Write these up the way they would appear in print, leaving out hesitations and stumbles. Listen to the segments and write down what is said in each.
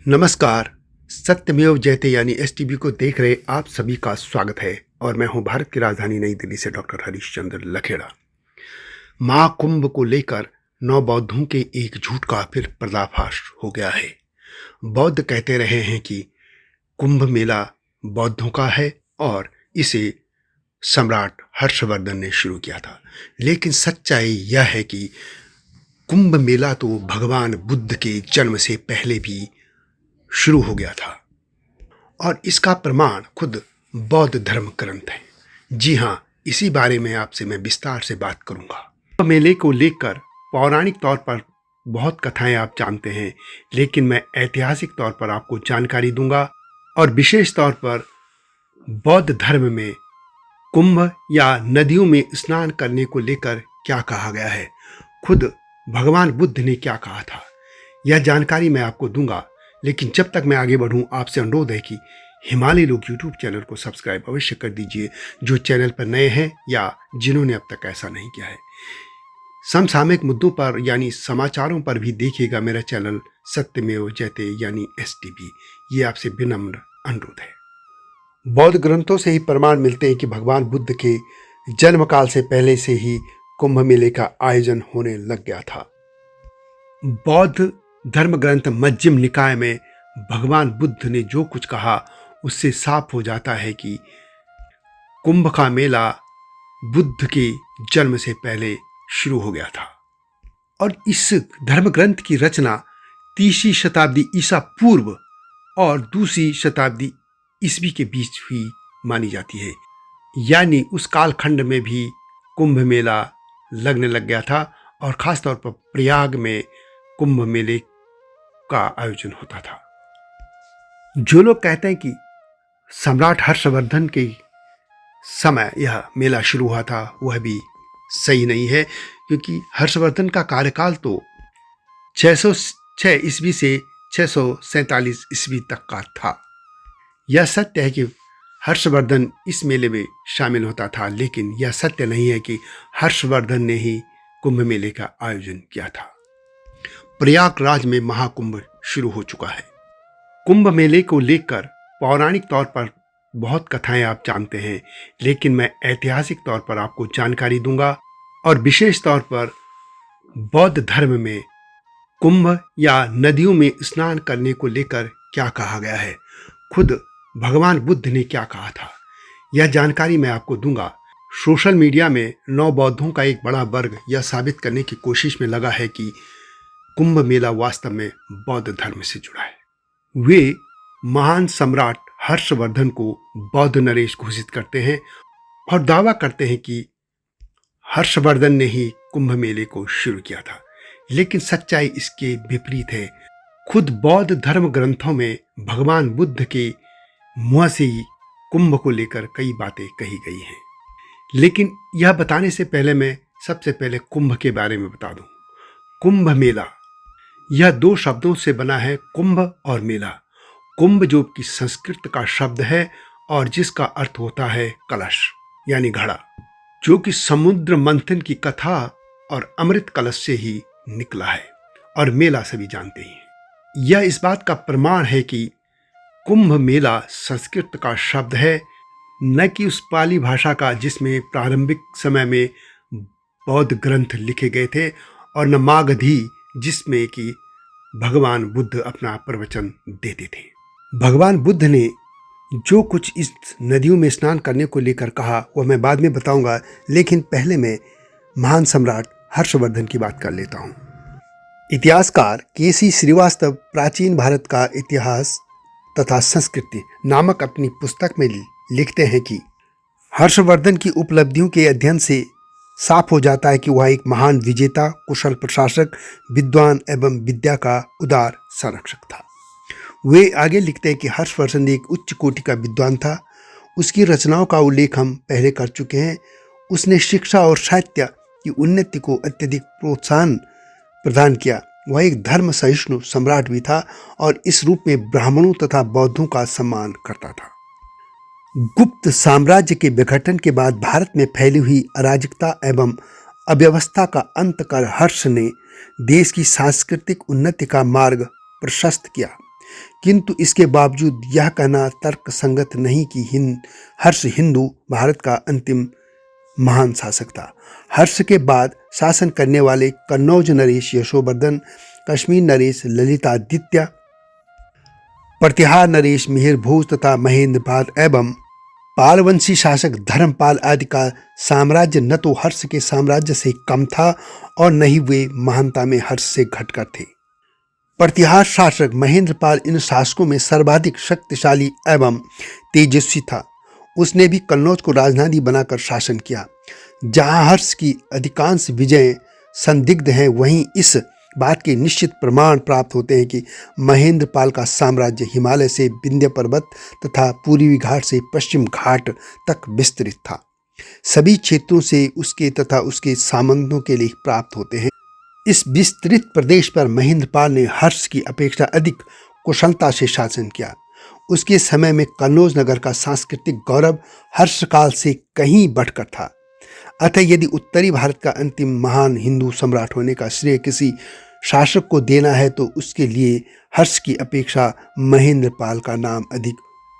नमस्कार। सत्यमेव जयते यानी एसटीबी को देख रहे आप सभी का स्वागत है और मैं हूं भारत की राजधानी नई दिल्ली से डॉक्टर हरीशचंद्र लखेड़ा। महाकुंभ को लेकर 9 बौद्धों के एक झूठ का फिर पर्दाफाश हो गया है। बौद्ध कहते रहे हैं कि कुंभ मेला बौद्धों का है और इसे सम्राट हर्षवर्धन ने शुरू किया था, लेकिन सच्चाई यह है कि कुंभ मेला तो भगवान बुद्ध के जन्म से पहले भी शुरू हो गया था और इसका प्रमाण खुद बौद्ध धर्म ग्रंथ है। जी हाँ, इसी बारे में आपसे मैं विस्तार से बात करूंगा। कुंभ मेले को लेकर पौराणिक तौर पर बहुत कथाएं आप जानते हैं, लेकिन मैं ऐतिहासिक तौर पर आपको जानकारी दूंगा और विशेष तौर पर बौद्ध धर्म में कुंभ या नदियों में स्नान करने को लेकर क्या कहा गया है, खुद भगवान बुद्ध ने क्या कहा था, यह जानकारी मैं आपको दूंगा। लेकिन जब तक मैं आगे बढ़ूं, आपसे अनुरोध है कि हिमालय लोग यूट्यूब चैनल को सब्सक्राइब अवश्य कर दीजिए, जो चैनल पर नए हैं या जिन्होंने अब तक ऐसा नहीं किया है। समसामयिक मुद्दों पर यानी समाचारों पर भी देखिएगा मेरा चैनल सत्यमेव जयते यानी एसटीबी। ये आपसे विनम्र अनुरोध है। बौद्ध ग्रंथों से ही प्रमाण मिलते हैं कि भगवान बुद्ध के जन्म काल से पहले से ही कुंभ मेले का आयोजन होने लग गया था। बौद्ध धर्म ग्रंथ मध्यम निकाय में भगवान बुद्ध ने जो कुछ कहा उससे साफ हो जाता है कि कुंभ का मेला बुद्ध के जन्म से पहले शुरू हो गया था और इस धर्म ग्रंथ की रचना 3वीं शताब्दी ईसा पूर्व और 2वीं शताब्दी ईस्वी के बीच हुई मानी जाती है। यानी उस कालखंड में भी कुंभ मेला लगने लग गया था और खासतौर पर प्रयाग में कुंभ मेले का आयोजन होता था। जो लोग कहते हैं कि सम्राट हर्षवर्धन के समय यह मेला शुरू हुआ था, वह भी सही नहीं है, क्योंकि हर्षवर्धन का कार्यकाल तो 606 ईस्वी से 647 ईस्वी तक का था। यह सत्य है कि हर्षवर्धन इस मेले में शामिल होता था, लेकिन यह सत्य नहीं है कि हर्षवर्धन ने ही कुंभ मेले का आयोजन किया था। प्रयागराज में महाकुंभ शुरू हो चुका है। कुंभ मेले को लेकर पौराणिक तौर पर बहुत कथाएं आप जानते हैं, लेकिन मैं ऐतिहासिक तौर पर आपको जानकारी दूंगा और विशेष तौर पर बौद्ध धर्म में कुंभ या नदियों में स्नान करने को लेकर क्या कहा गया है, खुद भगवान बुद्ध ने क्या कहा था, यह जानकारी मैं आपको दूंगा। सोशल मीडिया में 9 बौद्धों का एक बड़ा वर्ग यह साबित करने की कोशिश में लगा है कि कुंभ मेला वास्तव में बौद्ध धर्म से जुड़ा है। वे महान सम्राट हर्षवर्धन को बौद्ध नरेश घोषित करते हैं और दावा करते हैं कि हर्षवर्धन ने ही कुंभ मेले को शुरू किया था, लेकिन सच्चाई इसके विपरीत है। खुद बौद्ध धर्म ग्रंथों में भगवान बुद्ध के मुंह से ही कुंभ को लेकर कई बातें कही गई हैं। लेकिन यह बताने से पहले मैं सबसे पहले कुंभ के बारे में बता दूं। कुंभ मेला यह 2 शब्दों से बना है, कुंभ और मेला। कुंभ जो कि संस्कृत का शब्द है और जिसका अर्थ होता है कलश यानी घड़ा, जो कि समुद्र मंथन की कथा और अमृत कलश से ही निकला है। और मेला सभी जानते हैं। यह इस बात का प्रमाण है कि कुंभ मेला संस्कृत का शब्द है, न कि उस पाली भाषा का जिसमें प्रारंभिक समय में बौद्ध ग्रंथ लिखे गए थे, और न मागधी जिसमें कि भगवान बुद्ध अपना प्रवचन देते थे। भगवान बुद्ध ने जो कुछ इस नदियों में स्नान करने को लेकर कहा वह मैं बाद में बताऊंगा, लेकिन पहले मैं महान सम्राट हर्षवर्धन की बात कर लेता हूं। इतिहासकार केसी श्रीवास्तव प्राचीन भारत का इतिहास तथा संस्कृति नामक अपनी पुस्तक में लिखते हैं कि हर्षवर्धन की उपलब्धियों के अध्ययन से साफ हो जाता है कि वह एक महान विजेता, कुशल प्रशासक, विद्वान एवं विद्या का उदार संरक्षक था। वे आगे लिखते हैं कि हर्षवर्धन एक उच्च कोटि का विद्वान था। उसकी रचनाओं का उल्लेख हम पहले कर चुके हैं। उसने शिक्षा और साहित्य की उन्नति को अत्यधिक प्रोत्साहन प्रदान किया। वह एक धर्म सहिष्णु सम्राट भी था और इस रूप में ब्राह्मणों तथा बौद्धों का सम्मान करता था। गुप्त साम्राज्य के विघटन के बाद भारत में फैली हुई अराजकता एवं अव्यवस्था का अंत कर हर्ष ने देश की सांस्कृतिक उन्नति का मार्ग प्रशस्त किया, किंतु इसके बावजूद यह कहना तर्क संगत नहीं कि हर्ष हिंदू भारत का अंतिम महान शासक था। हर्ष के बाद शासन करने वाले कन्नौज नरेश यशोवर्धन, कश्मीर नरेश ललितादित्य, प्रतिहार नरेश मिहिर भोज तथा महेंद्रपाल एवं पालवंशी शासक धर्मपाल आदि का साम्राज्य न तो हर्ष के साम्राज्य से कम था और न ही वे महानता में हर्ष से घटकर थे। प्रतिहार शासक महेंद्रपाल इन शासकों में सर्वाधिक शक्तिशाली एवं तेजस्वी था। उसने भी कन्नौज को राजधानी बनाकर शासन किया। जहां हर्ष की अधिकांश विजय संदिग्ध हैं, वहीं इस बात के निश्चित प्रमाण प्राप्त होते हैं कि महेंद्रपाल का साम्राज्य हिमालय से विंध्य पर्वत तथा पूर्वी घाट से पश्चिम घाट तक विस्तृत था। सभी क्षेत्रों से उसके तथा उसके सामंतों के लिए प्राप्त होते हैं। इस विस्तृत प्रदेश पर महेंद्रपाल ने हर्ष की अपेक्षा अधिक कुशलता से शासन किया। उसके समय में कन्नौज नगर का सांस्कृतिक गौरव हर्ष काल से कहीं बढ़कर था। अतः यदि उत्तरी भारत का अंतिम महान हिंदू सम्राट होने का श्रेय किसी शासक को देना है तो उसके लिए हर्ष की अपेक्षा महेंद्रपाल का नाम अधिक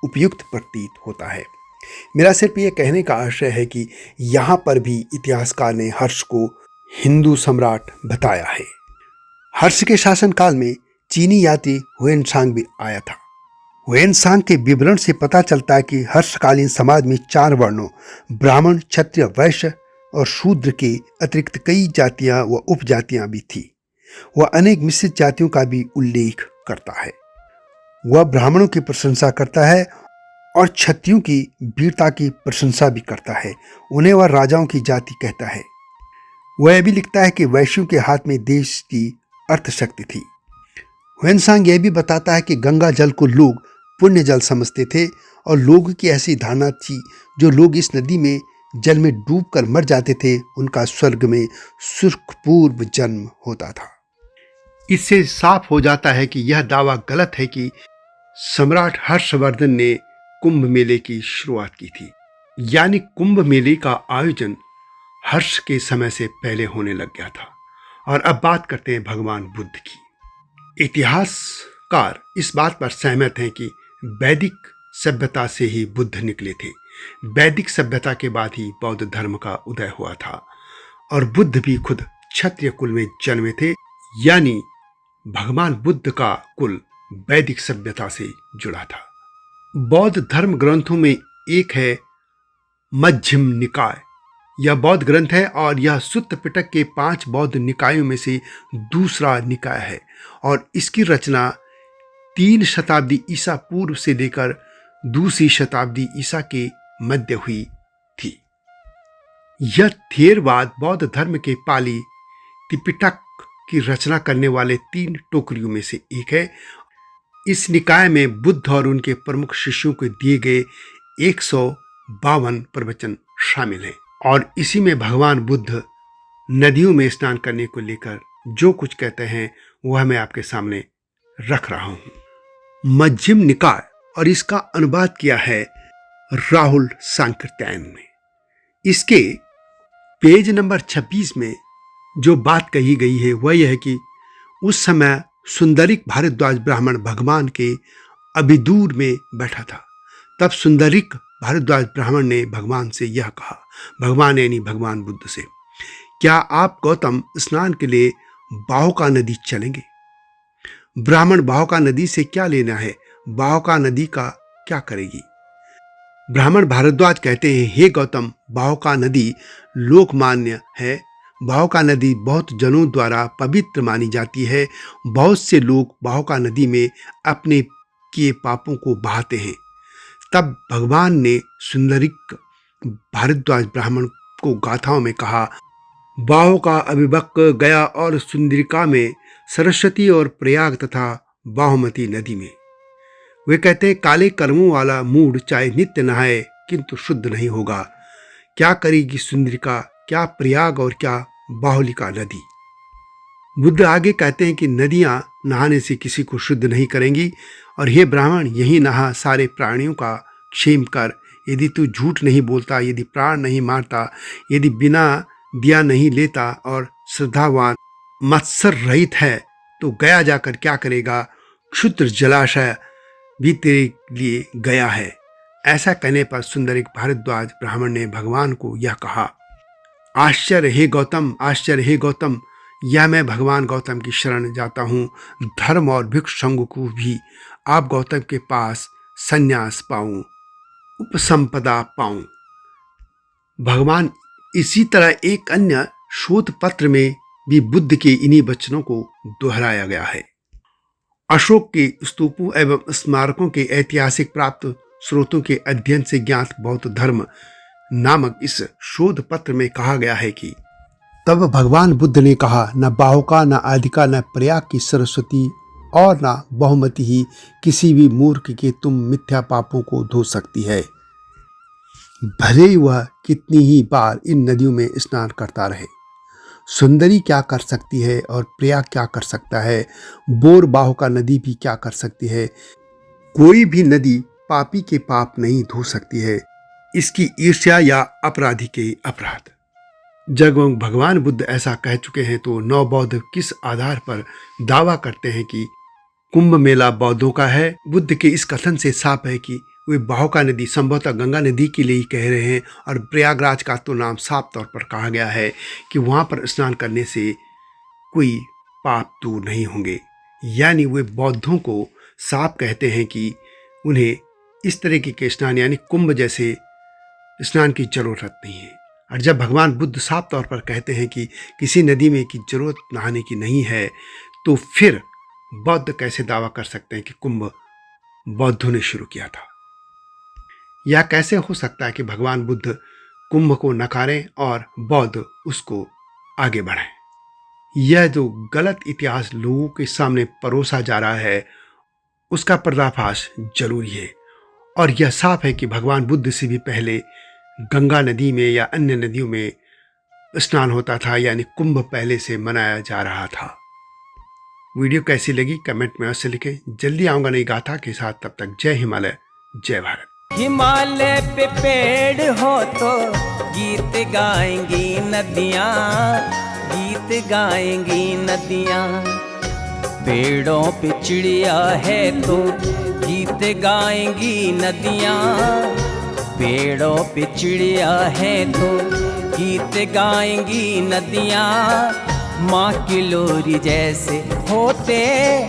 उपयुक्त प्रतीत होता है। मेरा सिर्फ ये कहने का आशय है कि यहाँ पर भी इतिहासकार ने हर्ष को हिंदू सम्राट बताया है। हर्ष के शासनकाल में चीनी यात्री हुएनसांग भी आया था। हुएनसांग के विवरण से पता चलता है कि हर्षकालीन समाज में 4 वर्णों ब्राह्मण, क्षत्रिय, वैश्य और शूद्र के अतिरिक्त कई जातियां व उपजातियां भी थी। वह अनेक मिश्रित जातियों का भी उल्लेख करता है। वह ब्राह्मणों की प्रशंसा करता है और क्षत्रियों की वीरता की प्रशंसा भी करता है। उन्हें वह राजाओं की जाति कहता है। वह यह भी लिखता है कि वैश्यों के हाथ में देश की अर्थशक्ति थी। हुएनसांग यह भी बताता है कि गंगा जल को लोग पुण्य जल समझते थे और लोगों की ऐसी धारणा थी जो लोग इस नदी में जल में डूबकर मर जाते थे, उनका स्वर्ग में सुखपूर्व जन्म होता था। इससे साफ हो जाता है कि यह दावा गलत है कि सम्राट हर्षवर्धन ने कुंभ मेले की शुरुआत की थी। यानी कुंभ मेले का आयोजन हर्ष के समय से पहले होने लग गया था। और अब बात करते हैं भगवान बुद्ध की। इतिहासकार इस बात पर सहमत हैं कि वैदिक सभ्यता से ही बुद्ध निकले थे। वैदिक सभ्यता के बाद ही बौद्ध धर्म का उदय हुआ था और बुद्ध भी खुद क्षत्रिय कुल में जन्मे थे। यानी भगवान बुद्ध का कुल वैदिक सभ्यता से जुड़ा था। बौद्ध धर्म ग्रंथों में एक है मध्यम निकाय। यह बौद्ध ग्रंथ है और यह सुत्त पिटक के 5 बौद्ध निकायों में से दूसरा निकाय है और इसकी रचना 3 शताब्दी ईसा पूर्व से लेकर 2वीं शताब्दी ईसा के मध्य हुई थी। यह थेरवाद बौद्ध धर्म के पाली त्रिपिटक की रचना करने वाले 3 टोकरियों में से एक है। इस निकाय में बुद्ध और उनके प्रमुख शिष्यों को दिए गए 152 प्रवचन शामिल हैं और इसी में भगवान बुद्ध नदियों में स्नान करने को लेकर जो कुछ कहते हैं वह मैं आपके सामने रख रहा हूं। मध्यम निकाय और इसका अनुवाद किया है राहुल सांकृत्यायन में। इसके पेज नंबर 26 में जो बात कही गई है वह यह है कि उस समय सुंदरिक भारद्वाज ब्राह्मण भगवान के अभिदूर में बैठा था। तब सुंदरिक भारद्वाज ब्राह्मण ने भगवान से यह कहा, भगवान यानी भगवान बुद्ध से, क्या आप गौतम स्नान के लिए बाहुका नदी चलेंगे? ब्राह्मण, बाहुका नदी से क्या लेना है? बाहुका नदी का क्या करेगी? ब्राह्मण भारद्वाज कहते हैं, हे गौतम, बाहुका नदी लोकमान्य है। बाहुका नदी बहुत जनों द्वारा पवित्र मानी जाती है। बहुत से लोग बाहुका नदी में अपने किए पापों को बहाते हैं। तब भगवान ने सुंदरिक भारद्वाज ब्राह्मण को गाथाओं में कहा, बाहुका अभिबक गया और सुंदरिका में सरस्वती और प्रयाग तथा बाहुमती नदी में। वे कहते हैं, काले कर्मों वाला मूढ़ चाहे नित्य नहाए किंतु शुद्ध नहीं होगा। क्या करेगी सुंदरिका, क्या प्रयाग और क्या बाहुलिका नदी? बुद्ध आगे कहते हैं कि नदियां नहाने से किसी को शुद्ध नहीं करेंगी और हे ब्राह्मण, यही नहा सारे प्राणियों का क्षेम कर। यदि तू झूठ नहीं बोलता, यदि प्राण नहीं मारता, यदि बिना दिया नहीं लेता और श्रद्धावान मत्सर रहित है तो गया जाकर क्या करेगा? क्षुद्र जलाशय भी तेरे लिए गया है। ऐसा कहने पर सुंदरिक भारद्वाज ब्राह्मण ने भगवान को यह कहा, आश्चर्य हे गौतम, आश्चर्य हे गौतम, यह मैं भगवान गौतम की शरण जाता हूँ। धर्म और भिक्षुसंग को भी आप गौतम के पास संन्यास पाऊं, उपसंपदा पाऊं। भगवान इसी तरह एक अन्य शोध पत्र में भी बुद्ध के इन्हीं वचनों को दोहराया गया है। अशोक के स्तूपों एवं स्मारकों के ऐतिहासिक प्राप्त स्रोतों के अध्ययन से ज्ञात बौद्ध धर्म नामक इस शोध पत्र में कहा गया है कि तब भगवान बुद्ध ने कहा, न बाहुका, न आदिका, न प्रयाग की सरस्वती और न बहुमती ही किसी भी मूर्ख के तुम मिथ्या पापों को धो सकती है। भले ही वह कितनी ही बार इन नदियों में स्नान करता रहे। सुंदरी क्या कर सकती है और प्रयाग क्या कर सकता है? बोर बाहुका नदी भी क्या कर सकती है? कोई भी नदी पापी के पाप नहीं धो सकती है, इसकी ईर्ष्या या अपराधी के अपराध। जब भगवान बुद्ध ऐसा कह चुके हैं तो नौ बौद्ध किस आधार पर दावा करते हैं कि कुंभ मेला बौद्धों का है? बुद्ध के इस कथन से साफ है कि वे बाहुका नदी संभवतः गंगा नदी के लिए ही कह रहे हैं, और प्रयागराज का तो नाम साफ तौर पर कहा गया है कि वहाँ पर स्नान करने से कोई पाप दूर नहीं होंगे। यानी वे बौद्धों को साफ कहते हैं कि उन्हें इस तरह के स्नान यानी कुंभ जैसे स्नान की जरूरत नहीं है। और जब भगवान बुद्ध साफ तौर पर कहते हैं कि किसी नदी में की जरूरत नहाने की नहीं है, तो फिर बौद्ध कैसे दावा कर सकते हैं कि कुंभ बौद्धों ने शुरू किया था? यह कैसे हो सकता है कि भगवान बुद्ध कुंभ को नकारें और बौद्ध उसको आगे बढ़ाएं? यह जो गलत इतिहास लोगों के सामने परोसा जा रहा है, उसका पर्दाफाश जरूरी है। और यह साफ है कि भगवान बुद्ध से भी पहले गंगा नदी में या अन्य नदियों में स्नान होता था, यानी कुंभ पहले से मनाया जा रहा था। वीडियो कैसी लगी कमेंट में अवश्य लिखें। जल्दी आऊंगा नई गाथा के साथ, तब तक जय हिमालय, जय भारत। हिमालय पे पेड़ हो तो गीत गाएंगी नदियाँ, गीत गाएंगी नदियाँ। पेड़ों पे चिड़िया है तो गीत गाएंगी नदियाँ, पेड़ों पे चिड़िया है तो गीत गाएंगी नदियाँ। माँ की लोरी जैसे होते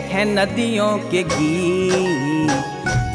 हैं नदियों के गीत।